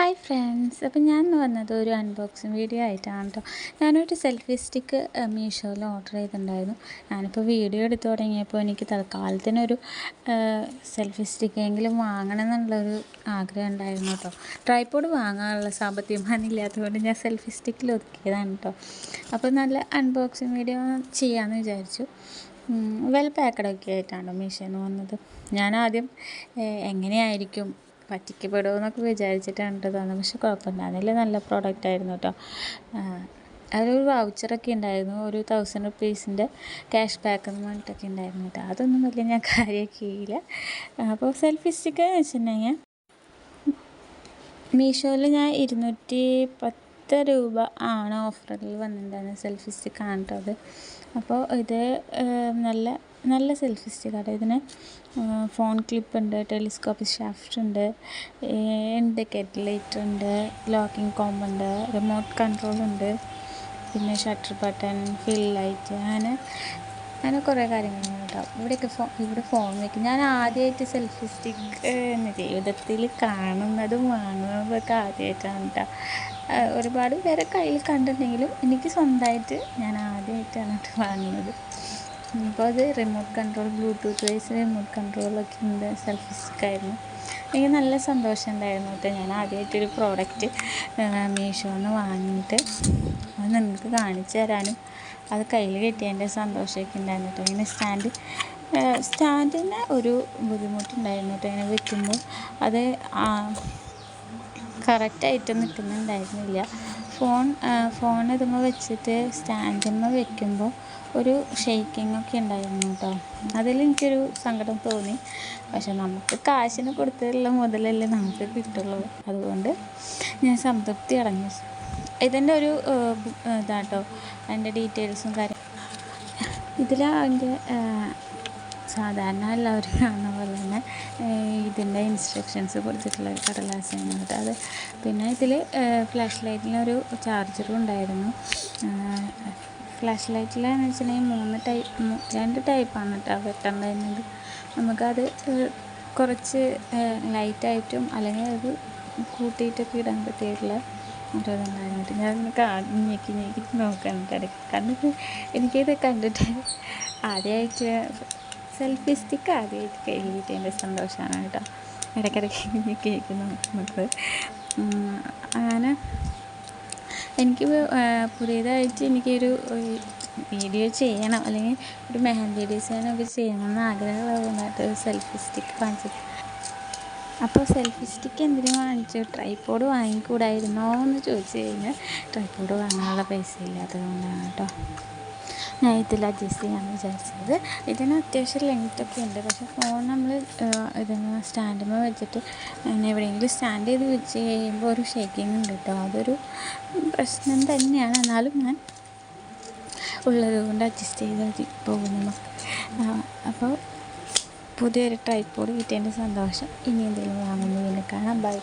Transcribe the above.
Hi friends, അപ്പം ഞാൻ ഇന്ന് വന്നത് ഒരു അൺബോക്സിങ് വീഡിയോ ആയിട്ടാണ് കേട്ടോ. ഞാനൊരു സെൽഫി സ്റ്റിക്ക് മീഷോയിൽ ഓർഡർ ചെയ്തിട്ടുണ്ടായിരുന്നു. ഞാനിപ്പോൾ വീഡിയോ എടുത്തു തുടങ്ങിയപ്പോൾ എനിക്ക് തൽക്കാലത്തിനൊരു സെൽഫി സ്റ്റിക്കെങ്കിലും വാങ്ങണം എന്നുള്ളൊരു ആഗ്രഹം ഉണ്ടായിരുന്നു കേട്ടോ. ട്രൈപോഡ് വാങ്ങാനുള്ള സാമ്പത്തികം ഇല്ലാത്തതുകൊണ്ട് ഞാൻ സെൽഫി സ്റ്റിക്കിൽ ഒതുക്കിയതാണ് കേട്ടോ. അപ്പോൾ നല്ല അൺബോക്സിങ് വീഡിയോ ചെയ്യാമെന്ന് വിചാരിച്ചു. വെൽ പാക്കഡൊക്കെ ആയിട്ടാണ് മീഷോയിൽ നിന്ന് വന്നത്. ഞാനാദ്യം എങ്ങനെയായിരിക്കും പറ്റിക്കപ്പെടുമോ എന്നൊക്കെ വിചാരിച്ചിട്ടാണ് കേട്ടോ തോന്നുന്നത്. പക്ഷെ കുഴപ്പമുണ്ടായിരുന്നില്ല, നല്ല പ്രോഡക്റ്റ് ആയിരുന്നു കേട്ടോ. അതിലൊരു വൗച്ചറൊക്കെ ഉണ്ടായിരുന്നു, ഒരു 1000 റുപ്പീസിൻ്റെ ക്യാഷ് ബാക്ക് എന്ന് പറഞ്ഞിട്ടൊക്കെ ഉണ്ടായിരുന്നു കേട്ടോ. അതൊന്നും വലിയ ഞാൻ കാര്യമാക്കിയില്ല. അപ്പോൾ സെൽഫി സ്റ്റിക്ക് എന്ന് വെച്ചിട്ടുണ്ടെങ്കിൽ മീഷോയിൽ ഞാൻ 210 രൂപ ആണ് ഓഫറിൽ വന്നിട്ടുണ്ടായിരുന്നത്. സെൽഫി സ്റ്റിക്കാണ് കേട്ടോ അത്. അപ്പോൾ ഇത് നല്ല സെൽഫി സ്റ്റിക്കാണ്. ഇതിന് ഫോൺ ക്ലിപ്പ് ഉണ്ട്, ടെലിസ്കോപ്പിക് ഷാഫ്റ്റ് ഉണ്ട്, ഇൻഡിക്കേറ്റർ ലൈറ്റ് ഉണ്ട്, ലോക്കിംഗ് കോംബ് ഉണ്ട്, റിമോട്ട് കൺട്രോൾ ഉണ്ട്, പിന്നെ ഷട്ടർ ബട്ടൺ, ഫിൽ ലൈറ്റ്, അങ്ങനെ കുറേ കാര്യങ്ങളുണ്ട് കേട്ടോ. ഇവിടെ ഫോൺ വയ്ക്കും. ഞാൻ ആദ്യമായിട്ട് സെൽഫി സ്റ്റിക്ക് ജീവിതത്തിൽ കാണുന്നതും വാങ്ങുന്നതൊക്കെ ആദ്യമായിട്ടാണ് കേട്ടോ. ഒരുപാട് പേരെ കയ്യിൽ കണ്ടിട്ടുണ്ടെങ്കിലും എനിക്ക് സ്വന്തമായിട്ട് ഞാൻ ആദ്യമായിട്ടാണ് വാങ്ങുന്നത്. അപ്പോൾ അത് remote control, Bluetooth wise remote കൺട്രോളൊക്കെ ഉണ്ട്. സെൽഫി സ്റ്റിക്കായിരുന്നു. എനിക്ക് നല്ല സന്തോഷം ഉണ്ടായിരുന്നു കേട്ടോ. ഞാൻ ആദ്യമായിട്ടൊരു പ്രോഡക്റ്റ് മീഷോന്ന് വാങ്ങിയിട്ട് അത് നിങ്ങൾക്ക് കാണിച്ചു തരാനും അത് കയ്യിൽ കിട്ടിയതിൻ്റെ സന്തോഷമൊക്കെ ഉണ്ടായിരുന്നു കേട്ടോ. ഇങ്ങനെ സ്റ്റാൻഡിന് ഒരു ബുദ്ധിമുട്ടുണ്ടായിരുന്നു കേട്ടോ. ഇങ്ങനെ വെക്കുമ്പോൾ അത് കറക്റ്റായിട്ട് നിൽക്കുന്നുണ്ടായിരുന്നില്ല. ഫോൺ ഇതുമ്പോൾ വെച്ചിട്ട് സ്റ്റാൻഡിന്മേൽ വെക്കുമ്പോൾ ഒരു ഷെയ്ക്കിങ്ങൊക്കെ ഉണ്ടായിരുന്നു കേട്ടോ. അതിലെനിക്കൊരു സങ്കടം തോന്നി. പക്ഷെ നമുക്ക് കാശിന് കൊടുത്തിട്ടുള്ള മുതലല്ലേ നമുക്ക് കിട്ടുള്ളൂ. അതുകൊണ്ട് ഞാൻ സംതൃപ്തി അടങ്ങി. ഇതിൻ്റെ ഒരു ഇതാട്ടോ അതിൻ്റെ ഡീറ്റെയിൽസും കാര്യം. അതിൻ്റെ സാധാരണ എല്ലാവരും കാണുന്ന പോലെ തന്നെ ഇതിൻ്റെ ഇൻസ്ട്രക്ഷൻസ് കൊടുത്തിട്ടുള്ള ഒരു കടലാസാണ് കേട്ടോ അത്. പിന്നെ ഇതിൽ ഫ്ലാഷ് ലൈറ്റിനൊരു ചാർജറും ഉണ്ടായിരുന്നു. ഫ്ലാഷ് ലൈറ്റിലെന്ന് വെച്ചിട്ടുണ്ടെങ്കിൽ 2 ടൈപ്പാണ് കേട്ടോ വെട്ടുണ്ടായിരുന്നത്. നമുക്കത് കുറച്ച് ലൈറ്റായിട്ടും അല്ലെങ്കിൽ അത് കൂട്ടിയിട്ടൊക്കെ ഇടാൻ പറ്റിയിട്ടുള്ള ഒരിതുണ്ടായിരുന്നു. ഞാനിങ്ങനെ ഞെക്കി നോക്കാനുണ്ട് ഇടയ്ക്ക്. കണ്ടിട്ട് എനിക്കിത് കണ്ടിട്ട് ആദ്യമായിട്ട് സെൽഫി സ്റ്റിക്ക് ആദ്യമായിട്ട് കയ്യിൽ കിട്ടിയതിൻ്റെ സന്തോഷമാണ് കേട്ടോ. ഇടയ്ക്കിടയ്ക്ക് കേക്ക് നോക്കുന്നത്. അങ്ങനെ എനിക്ക് പുതിയതായിട്ട് എനിക്കൊരു വീഡിയോ ചെയ്യണം, അല്ലെങ്കിൽ ഒരു മെഹന്തി ഡിസൈനൊക്കെ ചെയ്യണമെന്ന് ആഗ്രഹമുള്ളതുകൊണ്ടായിട്ട് ഒരു സെൽഫി സ്റ്റിക്ക് വാങ്ങിച്ചത്. അപ്പോൾ സെൽഫി സ്റ്റിക്ക് എന്തിനു വാങ്ങിച്ചു? ട്രൈപോഡ് വാങ്ങിക്കൂടായിരുന്നോ എന്ന് ചോദിച്ചു കഴിഞ്ഞാൽ ട്രൈപോഡ് വാങ്ങാനുള്ള പൈസ ഇല്ലാത്തതുകൊണ്ടാണ് കേട്ടോ ഞാൻ ഇതിൽ അഡ്ജസ്റ്റ് ചെയ്യാമെന്ന് വിചാരിച്ചത്. ഇതിന് അത്യാവശ്യം ലെങ്ത്തൊക്കെ ഉണ്ട്. പക്ഷേ ഫോൺ നമ്മൾ ഇതിന് സ്റ്റാൻഡിന്മേൽ വെച്ചിട്ട് എവിടെയെങ്കിലും സ്റ്റാൻഡ് ചെയ്ത് വെച്ച് കഴിയുമ്പോൾ ഒരു ഷേക്കിങ് ഉണ്ട് കേട്ടോ. അതൊരു പ്രശ്നം തന്നെയാണ്. എന്നാലും ഞാൻ ഉള്ളത് കൊണ്ട് അഡ്ജസ്റ്റ് ചെയ്ത് പോകുന്നു. അപ്പോൾ പുതിയൊരു ട്രൈപോഡ് കിട്ടിയതിൻ്റെ സന്തോഷം. ഇനി എന്തെങ്കിലും വാങ്ങുമ്പോൾ കാണാം. ബൈ.